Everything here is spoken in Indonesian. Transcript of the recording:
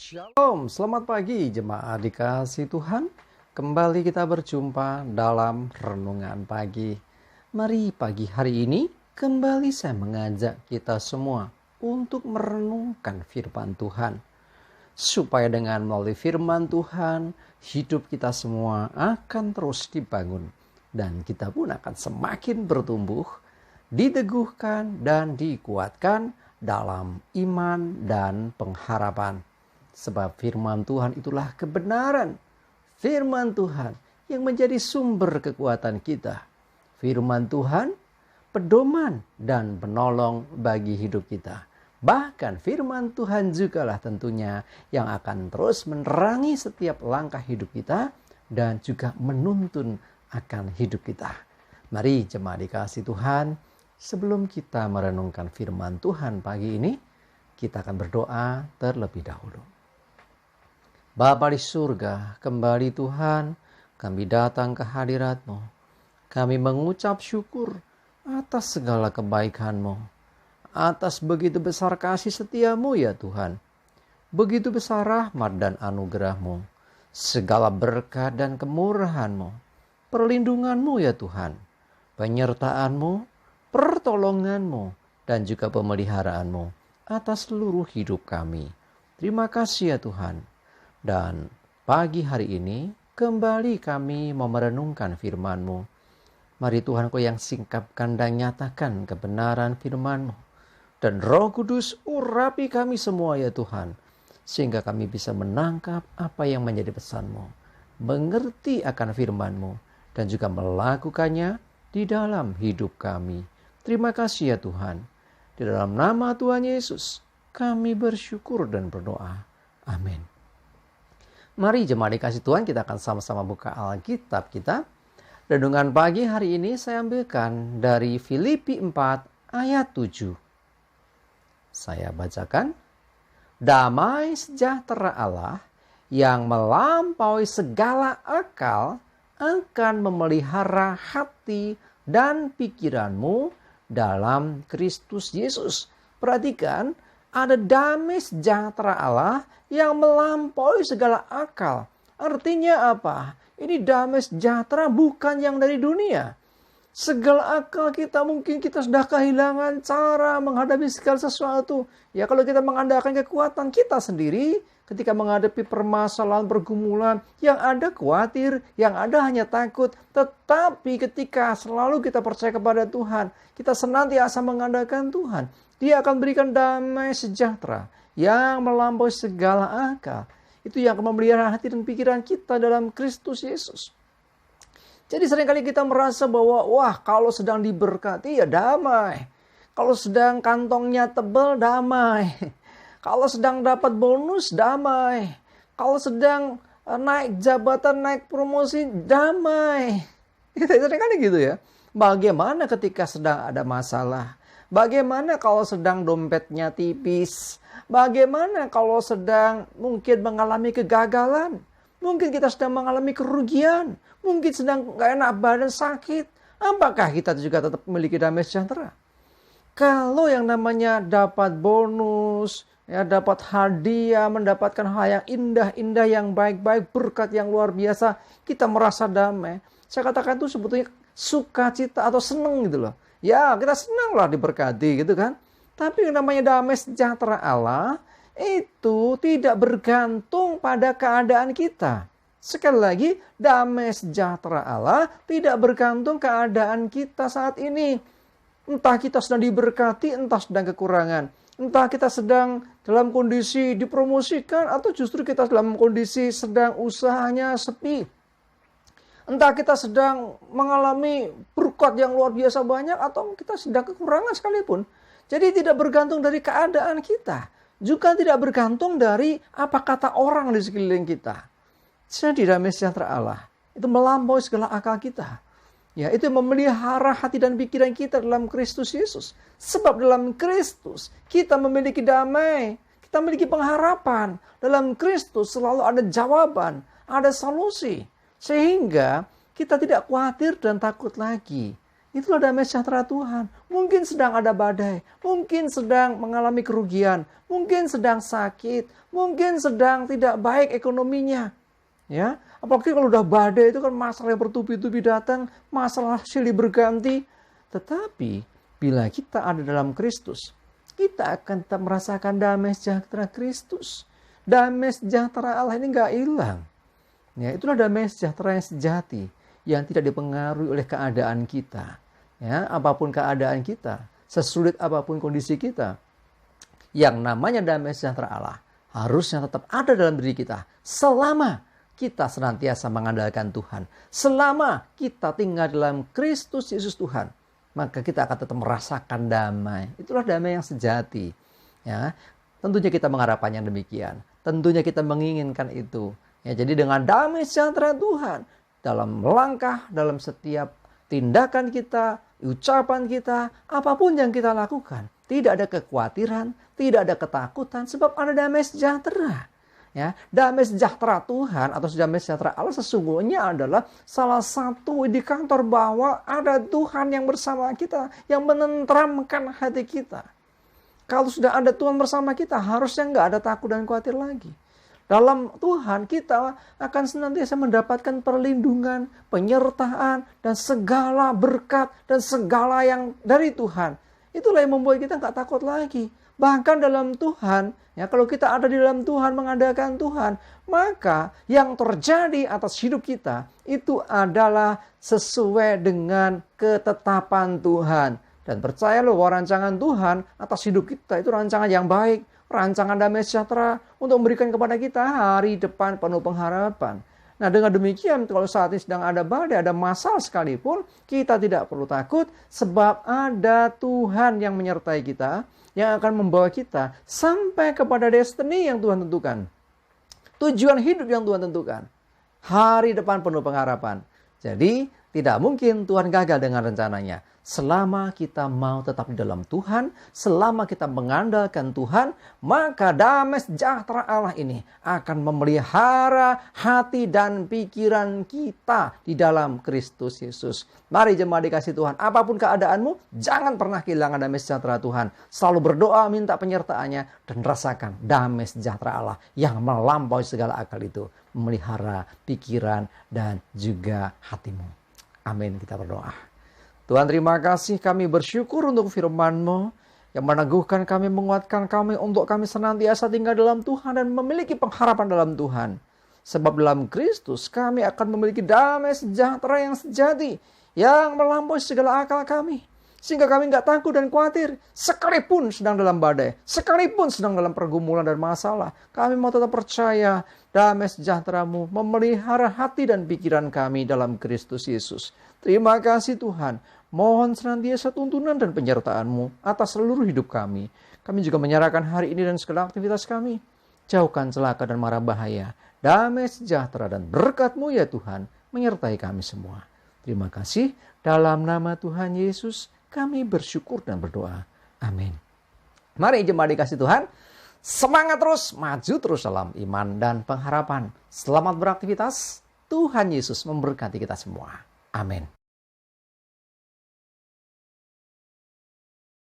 Shalom, selamat pagi jemaat dikasih Tuhan. Kembali kita berjumpa dalam renungan pagi. Mari pagi hari ini kembali saya mengajak kita semua untuk merenungkan firman Tuhan. Supaya dengan melalui firman Tuhan, hidup kita semua akan terus dibangun. Dan kita pun akan semakin bertumbuh, diteguhkan dan dikuatkan dalam iman dan pengharapan. Sebab firman Tuhan itulah kebenaran. Firman Tuhan yang menjadi sumber kekuatan kita. Firman Tuhan pedoman dan penolong bagi hidup kita. Bahkan firman Tuhan jugalah tentunya yang akan terus menerangi setiap langkah hidup kita dan juga menuntun akan hidup kita. Mari jemaat dikasih Tuhan, sebelum kita merenungkan firman Tuhan pagi ini, kita akan berdoa terlebih dahulu. Bapa di surga, kembali Tuhan, kami datang ke hadirat-Mu. Kami mengucap syukur atas segala kebaikan-Mu, atas begitu besar kasih setia-Mu ya Tuhan. Begitu besar rahmat dan anugerah-Mu, segala berkat dan kemurahan-Mu, perlindungan-Mu ya Tuhan, penyertaan-Mu, pertolongan-Mu, dan juga pemeliharaan-Mu atas seluruh hidup kami. Terima kasih ya Tuhan. Dan pagi hari ini kembali kami mau merenungkan firman-Mu. Mari Tuhan Kau yang singkapkan dan nyatakan kebenaran firman-Mu. Dan Roh Kudus urapi kami semua ya Tuhan. Sehingga kami bisa menangkap apa yang menjadi pesan-Mu. Mengerti akan firman-Mu. Dan juga melakukannya di dalam hidup kami. Terima kasih ya Tuhan. Di dalam nama Tuhan Yesus kami bersyukur dan berdoa. Amin. Mari jemaat dikasih Tuhan, kita akan sama-sama buka Alkitab kita. Renungan pagi hari ini saya ambilkan dari Filipi 4 ayat 7. Saya bacakan. Damai sejahtera Allah yang melampaui segala akal akan memelihara hati dan pikiranmu dalam Kristus Yesus. Perhatikan, ada damai sejahtera Allah yang melampaui segala akal. Artinya apa? Ini damai sejahtera bukan yang dari dunia. Segala akal kita mungkin kita sudah kehilangan cara menghadapi segala sesuatu. Ya kalau kita mengandalkan kekuatan kita sendiri ketika menghadapi permasalahan pergumulan, yang ada khawatir, yang ada hanya takut. Tetapi ketika selalu kita percaya kepada Tuhan, kita senantiasa mengandalkan Tuhan, Dia akan berikan damai sejahtera yang melampaui segala akal. Itu yang akan memelihara hati dan pikiran kita dalam Kristus Yesus. Jadi seringkali kita merasa bahwa wah kalau sedang diberkati ya damai. Kalau sedang kantongnya tebal damai. Kalau sedang dapat bonus damai. Kalau sedang naik jabatan, naik promosi damai. Seringkali gitu ya. Bagaimana ketika sedang ada masalah? Bagaimana kalau sedang dompetnya tipis? Bagaimana kalau sedang mungkin mengalami kegagalan? Mungkin kita sedang mengalami kerugian. Mungkin sedang gak enak badan, sakit. Apakah kita juga tetap memiliki damai sejahtera? Kalau yang namanya dapat bonus, ya dapat hadiah, mendapatkan hal yang indah-indah, yang baik-baik, berkat yang luar biasa, kita merasa damai. Saya katakan itu sebetulnya sukacita atau senang gitu loh. Ya kita senanglah diberkati gitu kan. Tapi yang namanya damai sejahtera Allah itu tidak bergantung pada keadaan kita. Sekali lagi, damai sejahtera Allah tidak bergantung keadaan kita saat ini. Entah kita sedang diberkati, entah sedang kekurangan. Entah kita sedang dalam kondisi dipromosikan atau justru kita dalam kondisi sedang usahanya sepi. Entah kita sedang mengalami berkat yang luar biasa banyak atau kita sedang kekurangan sekalipun. Jadi tidak bergantung dari keadaan kita. Juga tidak bergantung dari apa kata orang di sekeliling kita. Jadi damai sejahtera Allah itu melampaui segala akal kita. Ya, itu memelihara hati dan pikiran kita dalam Kristus Yesus. Sebab dalam Kristus kita memiliki damai. Kita memiliki pengharapan. Dalam Kristus selalu ada jawaban, ada solusi. Sehingga kita tidak khawatir dan takut lagi. Itulah damai sejahtera Tuhan. Mungkin sedang ada badai, mungkin sedang mengalami kerugian, mungkin sedang sakit, mungkin sedang tidak baik ekonominya. Ya, apalagi kalau udah badai itu kan masalah yang bertubi-tubi datang, masalah silih berganti. Tetapi bila kita ada dalam Kristus, kita akan tetap merasakan damai sejahtera Kristus. Damai sejahtera Allah ini nggak hilang. Ya, itulah damai sejahtera yang sejati, yang tidak dipengaruhi oleh keadaan kita. Ya, apapun keadaan kita, sesulit apapun kondisi kita, yang namanya damai sejahtera Allah harusnya tetap ada dalam diri kita selama kita senantiasa mengandalkan Tuhan. Selama kita tinggal dalam Kristus Yesus Tuhan, maka kita akan tetap merasakan damai. Itulah damai yang sejati. Ya, tentunya kita mengharapkannya demikian. Tentunya kita menginginkan itu. Ya, jadi dengan damai sejahtera Tuhan dalam langkah, dalam setiap tindakan kita, ucapan kita, apapun yang kita lakukan, tidak ada kekhawatiran, tidak ada ketakutan, sebab ada damai sejahtera. Ya, damai sejahtera Tuhan atau damai sejahtera Allah sesungguhnya adalah salah satu indikator bahwa ada Tuhan yang bersama kita, yang menenteramkan hati kita. Kalau sudah ada Tuhan bersama kita, harusnya nggak ada takut dan khawatir lagi. Dalam Tuhan kita akan senantiasa mendapatkan perlindungan, penyertaan, dan segala berkat dan segala yang dari Tuhan. Itulah yang membuat kita nggak takut lagi. Bahkan dalam Tuhan, ya kalau kita ada di dalam Tuhan, mengandalkan Tuhan, maka yang terjadi atas hidup kita itu adalah sesuai dengan ketetapan Tuhan. Dan percaya loh bahwa rancangan Tuhan atas hidup kita itu rancangan yang baik. Rancangan damai sejahtera untuk memberikan kepada kita hari depan penuh pengharapan. Nah, dengan demikian kalau saat ini sedang ada badai, ada masalah sekalipun, kita tidak perlu takut sebab ada Tuhan yang menyertai kita, yang akan membawa kita sampai kepada destiny yang Tuhan tentukan. Tujuan hidup yang Tuhan tentukan. Hari depan penuh pengharapan. Jadi, tidak mungkin Tuhan gagal dengan rencananya. Selama kita mau tetap di dalam Tuhan, selama kita mengandalkan Tuhan, maka damai sejahtera Allah ini akan memelihara hati dan pikiran kita di dalam Kristus Yesus. Mari jemaat dikasih Tuhan, apapun keadaanmu, jangan pernah kehilangan damai sejahtera Tuhan. Selalu berdoa, minta penyertaannya, dan rasakan damai sejahtera Allah yang melampaui segala akal itu. Memelihara pikiran dan juga hatimu. Amin, kita berdoa. Tuhan, terima kasih, kami bersyukur untuk firman-Mu yang meneguhkan kami, menguatkan kami untuk kami senantiasa tinggal dalam Tuhan dan memiliki pengharapan dalam Tuhan. Sebab dalam Kristus kami akan memiliki damai sejahtera yang sejati, yang melampaui segala akal kami. Sehingga kami nggak takut dan khawatir, sekalipun sedang dalam badai, sekalipun sedang dalam pergumulan dan masalah. Kami mau tetap percaya damai sejahtera-Mu memelihara hati dan pikiran kami dalam Kristus Yesus. Terima kasih Tuhan. Mohon senantiasa tuntunan dan penyertaan-Mu atas seluruh hidup kami. Kami juga menyerahkan hari ini dan segala aktivitas kami. Jauhkan celaka dan mara bahaya. Damai sejahtera dan berkat-Mu ya Tuhan menyertai kami semua. Terima kasih. Dalam nama Tuhan Yesus kami bersyukur dan berdoa. Amin. Mari jemaat dikasih Tuhan. Semangat terus, maju terus dalam iman dan pengharapan. Selamat beraktivitas. Tuhan Yesus memberkati kita semua. Amin.